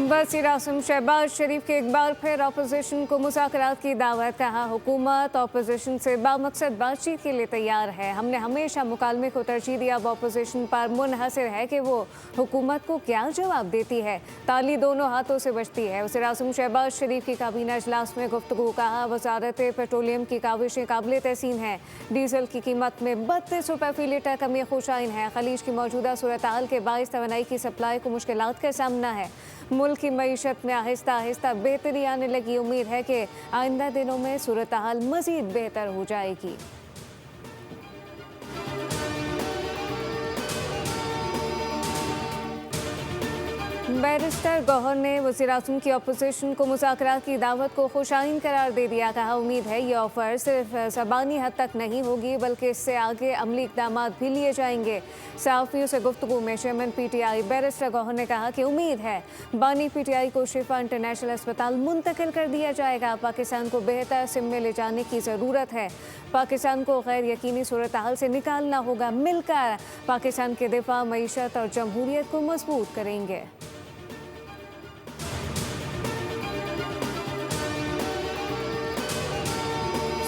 वज़ीर आज़म शहबाज शरीफ के एक बार फिर अपोजिशन को मुज़ाकरात की दावत। कहा, हुकूमत अपोजिशन से बामकसद बातचीत के लिए तैयार है। हमने हमेशा मुकालमे को तरजीह दिया। अब अपोजिशन पर मुनहसर है कि वो हुकूमत को क्या जवाब देती है। ताली दोनों हाथों से बजती है। वज़ीर आज़म शहबाज शरीफ की काबीना इजलास में गुफ्तगू। कहा, वजारत पेट्रोलियम की काविशें काबिल तहसीन हैं। डीजल की कीमत में 32 रुपये फी लीटर कमी खुशाइन है। खलीज की मौजूदा सूरत हाल के बाइस तवानाई की सप्लाई को मुश्किलात का सामना है। मुल्क की मईशत में आहिस्ता आहिस्ता बेहतरी आने लगी। उम्मीद है कि आइंदा दिनों में सूरत हाल मजीद बेहतर हो जाएगी। बैरिस्टर गौहर ने वज़ीर आज़म की अपोजिशन को मुज़ाकरात की दावत को खुशाइन करार दे दिया। कहा, उम्मीद है ये ऑफ़र सिर्फ ज़बानी हद तक नहीं होगी बल्कि इससे आगे अमली इक़दाम भी लिए जाएंगे। सहाफ़ियों से गुफ्तगू में चेयरमैन PTI बैरिस्टर गौहर ने कहा कि उम्मीद है बानी PTI को शिफा इंटरनेशनल अस्पताल मुंतकिल कर दिया जाएगा। पाकिस्तान को बेहतर सिम में ले जाने की ज़रूरत है। पाकिस्तान को गैर यकीनी सूरत हाल से निकालना होगा। मिलकर पाकिस्तान के दिफा, मईशत और जमहूरियत को मजबूत करेंगे।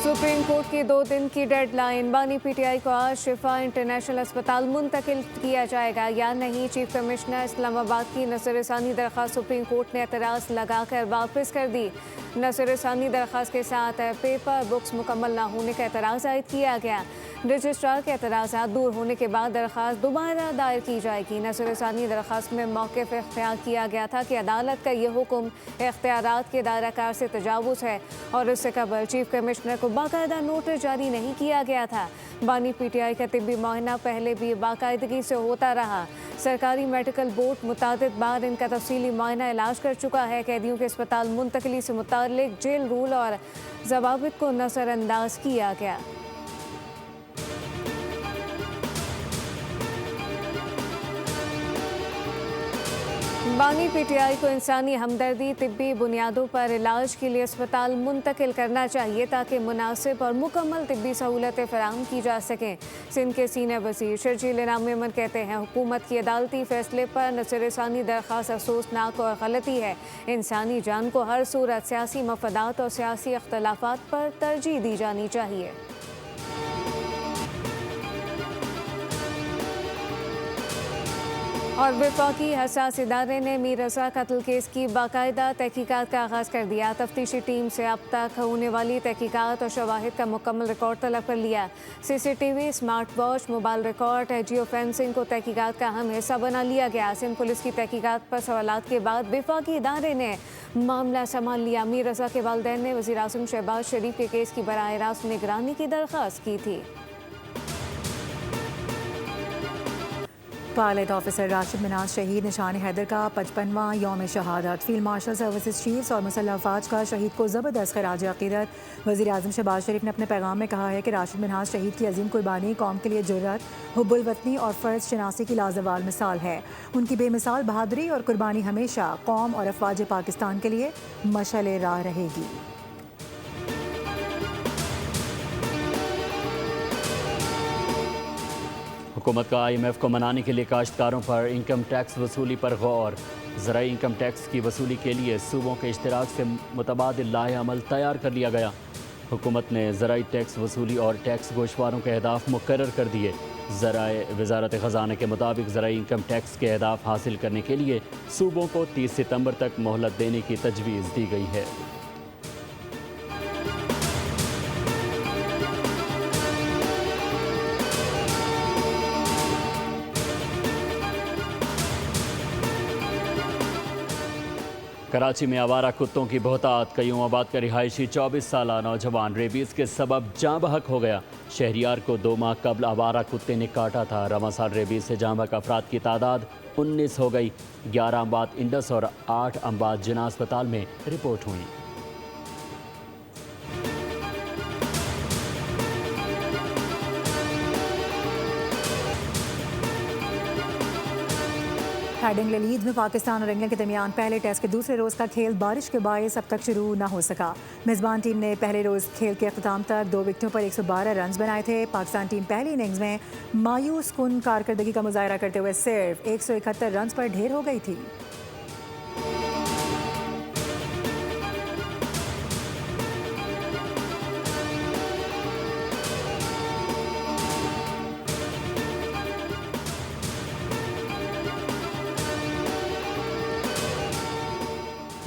सुप्रीम कोर्ट की 2 दिन की डेडलाइन। बानी PTI को आज शिफा इंटरनेशनल अस्पताल मुंतकिल किया जाएगा या नहीं। चीफ कमिश्नर इस्लामाबाद की नज़रसानी दरख्वास्त सुप्रीम कोर्ट ने एतराज़ लगाकर वापस कर दी। नज़रसानी दरख्वास्त के साथ पेपर बुक्स मुकम्मल न होने का एतराज़ आयद किया गया। रजिस्ट्रार के एतराज़ात दूर होने के बाद दरख्वास्त दोबारा दायर की जाएगी। नज़रसानी दरख्वास्त में मौक़िफ़ इख्तियार किया गया था कि अदालत का यह हुक्म इख्तियारात के दायरा कार से तजावुज़ है और इससे कबल चीफ कमिश्नर को बाकायदा नोटिस जारी नहीं किया गया था। बानी PTI का तिब्बी मुआयना पहले भी बाकायदगी से होता रहा। सरकारी मेडिकल बोर्ड मुतादिद बार इनका तफसीली मुआयना इलाज कर चुका है। कैदियों के अस्पताल मुंतकली से मुताल्लिक जेल रूल और ज़वाबित को नज़रअंदाज किया गया। बानी PTI को इंसानी हमदर्दी तिब्बी बुनियादों पर इलाज के लिए अस्पताल मुंतकिल करना चाहिए ताकि मुनासिब और मुकम्मल तिब्बी सहूलतें फराहम की जा सकें। सिंध के सीनियर वज़ीर शर्जील इनाम मेमन कहते हैं, हुकूमत की अदालती फैसले पर नज़रसानी दरख्वास्त अफसोसनाक और गलती है। इंसानी जान को हर सूरत सियासी मफादात और सियासी अख्तलाफात पर तरजीह दी जानी चाहिए। और वफाकी हसास इदारे ने मीर रज़ा कत्ल केस की बाकायदा तहकीकात का आगाज़ कर दिया। तफ्तीशी टीम से अब तक होने वाली तहकीकात और शवाहिद का मुकम्मल रिकॉर्ड तलब कर लिया। CCTV, smart watch, mobile record, geo fencing को तहकीकात का अहम हिस्सा बना लिया गया। सिंध पुलिस की तहकीकात पर सवालात के बाद वफाकी इदारे ने मामला संभाल लिया। मीर रज़ा के वालिदैन ने वज़ीर आज़म शहबाज शरीफ के केस की बराह रास्त निगरानी की दरख्वास्त की थी। पायलट ऑफिसर राशिद मिनाज शहीद निशान हैदर का 55वां यौम शहादत। फील्ड मार्शल सर्विसेज चीफ्स और मुसल्लह अफवाज का शहीद को ज़बरदस्त खराज अक़ीदत। वज़ीर आज़म शहबाज शरीफ ने अपने पैगाम में कहा है कि राशिद मिनाज शहीद की अजीम कुर्बानी कौम के लिए जुर्रत, हुब्बुल वतनी और फ़र्ज़ शनासी की लाजवाल मिसाल है। उनकी बेमिसाल बहादुरी और कुर्बानी हमेशा कौम और अफवाज पाकिस्तान के लिए मशअल राह रहेगी। हुकूमत का IMF को मनाने के लिए काश्तकारों पर इनकम टैक्स वसूली पर गौर। ज़राई इनकम टैक्स की वसूली के लिए सूबों के इश्तराक से मुतबादिल लाहे अमल तैयार कर लिया गया। हुकूमत ने ज़राई टैक्स वसूली और टैक्स गोशवारों के अहदाफ मुकर्रर कर दिए। ज़राए वज़ारत ख़ज़ाना के मुताबिक ज़राई इनकम टैक्स के अहदाफ हासिल करने के लिए सूबों को 30 सितम्बर तक मोहलत देने की तजवीज़ दी गई है। कराची में आवारा कुत्तों की बहुतात। कईयों आबाद का रिहायशी 24 साल नौजवान रेबीज़ के सबब जाँ बहक हो गया। शहरियार को 2 माह कबल आवारा कुत्ते ने काटा था। रवां साल रेबीज़ से जाँ बहक अफराद की तादाद 19 हो गई। 11 अमवात इंडस और 8 अमवात जिना अस्पताल में रिपोर्ट हुई। हेडिंग लीड्स में पाकिस्तान और इंग्लैंड के दरमियान पहले टेस्ट के दूसरे रोज़ का खेल बारिश के बायस अब तक शुरू न हो सका। मेज़बान टीम ने पहले रोज़ खेल के अख्ताम तक 2 विकेटों पर 112 रन बनाए थे। पाकिस्तान टीम पहली इनिंग्स में मायूस कुन कारकर्दगी का मुजाहरा करते हुए सिर्फ 171 रन पर ढेर हो गई थी।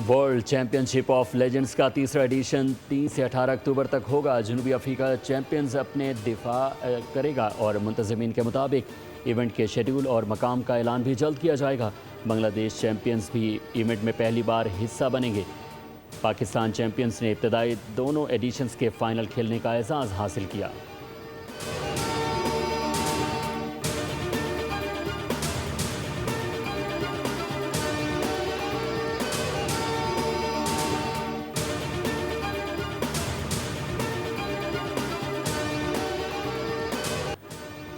वर्ल्ड चैंपियनशिप ऑफ लेजेंड्स का तीसरा एडिशन 3 से 18 अक्टूबर तक होगा। जनूबी अफ्रीका चैंपियंस अपने दिफा करेगा और मुंतज़मीन के मुताबिक इवेंट के शेड्यूल और मकाम का ऐलान भी जल्द किया जाएगा। बांग्लादेश चैंपियंस भी इवेंट में पहली बार हिस्सा बनेंगे। पाकिस्तान चैंपियंस ने इब्तदाई दोनों एडिशंस के फाइनल खेलने का एजाज़ हासिल किया।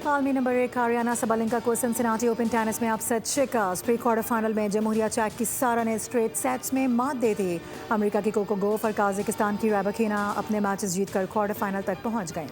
आलमी नंबर 1 आरियाना सबालेंका को सिनसिनाटी ओपन टेनिस में अपसेट शिकस्त। प्री क्वार्टर फाइनल में जमहूरिया चेक की सारा ने स्ट्रेट सेट्स में मात दे दी। अमेरिका की कोको गोफ और काजाकिस्तान की रैबाखीना अपने मैचेस जीतकर क्वार्टर फाइनल तक पहुंच गए।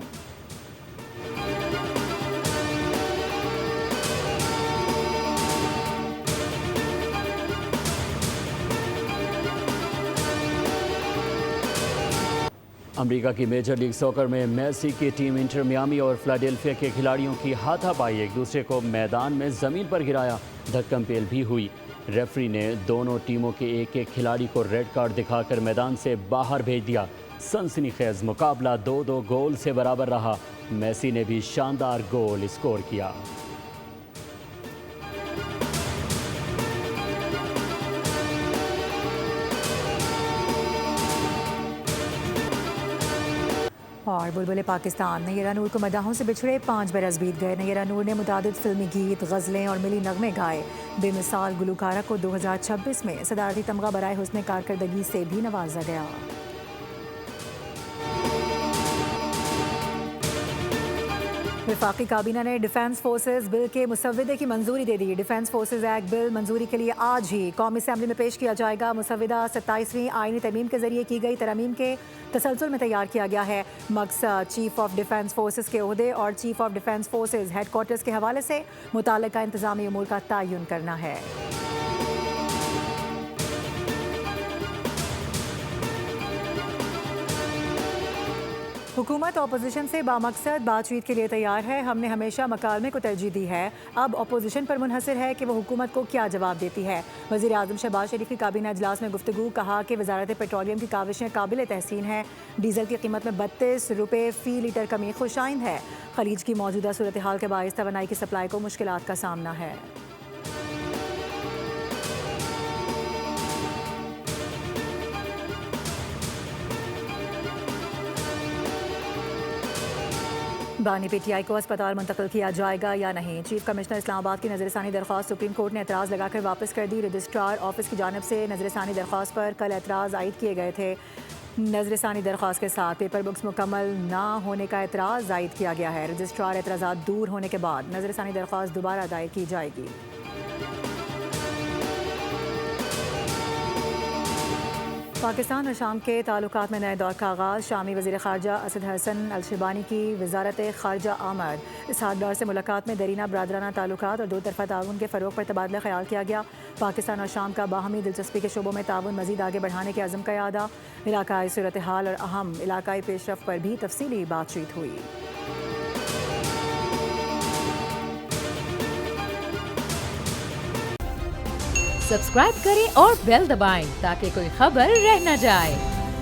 अमेरिका की मेजर लीग सॉकर में मेसी की टीम इंटर मियामी और फिलाडेल्फिया के खिलाड़ियों की हाथापाई, एक दूसरे को मैदान में ज़मीन पर गिराया, धक्कम पेल भी हुई। रेफरी ने दोनों टीमों के एक एक खिलाड़ी को रेड कार्ड दिखाकर मैदान से बाहर भेज दिया। सनसनीखेज मुकाबला 2-2 गोल से बराबर रहा। मेसी ने भी शानदार गोल स्कोर किया। और बुलबुले पाकिस्तान नैरा नूर को मदाहों से बिछड़े 5 बरस बीत गए। नैरा नूर ने मुतादिद फिल्मी गीत, गज़लें और मिली नगमे गाए। बेमिसाल गुलकारा को 2026 में सदारती तमगा बराए हुस्न कारकर्दगी से भी नवाजा गया। वफाकी काबीना ने डिफेंस फोर्सेज बिल के मुसव्वदे की मंजूरी दे दी। डिफेंस फोर्सेज एक्ट बिल मंजूरी के लिए आज ही कौमी असेंबली में पेश किया जाएगा। मुसव्वदा 27वीं आईनी तरमीम के जरिए की गई तरमीम के तसलसल में तैयार किया गया है। मकसद चीफ ऑफ डिफेंस फोर्सेज के ओहदे और chief of defence forces headquarters के हवाले से मुताल्लिका इंतजामी उमूर का तयन करना है। हुकूमत अपोजिशन से बामकसद बातचीत के लिए तैयार है। हमने हमेशा मकालमे को तरजीह दी है। अब अपोजिशन पर मुनहसर है कि वो हुकूमत को क्या जवाब देती है। वज़ीर आज़म शहबाज शरीफ की काबीना इजलास में गुफ्तगू, कहा कि वजारत पेट्रोलियम की काविशें काबिल तहसीन है। डीजल की कीमत में 32 रुपये फ़ी लीटर कमी खुशाइंद है। खलीज की मौजूदा सूरत हाल के बायस तवानाई की सप्लाई को मुश्किलात का सामना है। बानी पीटीआई को अस्पताल मुंतकिल किया जाएगा या नहीं। चीफ कमिश्नर इस्लामाबाद की नजरसानी दरख्वास्त सुप्रीम कोर्ट ने एतराज़ लगाकर वापस कर दी। रजिस्ट्रार ऑफिस की जानिब से नजरसानी दरख्वास्त पर कल एतराज़ आयद किए गए थे। नजरसानी दरख्वास्त के साथ पेपर बुक्स मुकम्मल ना होने का एतराज़ आयद किया गया है। रजिस्ट्रार एतराज़ात दूर होने के बाद नजरसानी दरख्वास्त दोबारा दायर की जाएगी। पाकिस्तान और शाम के ताल्लुकात में नए दौर का आगाज़। शामी वज़ीर ख़ारजा असद हसन अल शिबानी की वज़ारत ख़ारजा आमद। इस हाददार से मुलाकात में दरीना बरादराना ताल्लुकात और दो तरफ़ा ताउन के फ़रोग़ पर तबादला ख्याल किया गया। पाकिस्तान और शाम का बाहमी दिलचस्पी के शोबों में ताउन मज़ीद आगे बढ़ाने के अज़म का यादा। इलाकाई सूरत हाल और अहम इलाकाई पेशरफ़ पर भी तफसीली बातचीत हुई। सब्सक्राइब करें और बेल दबाएं ताकि कोई खबर रह न जाए।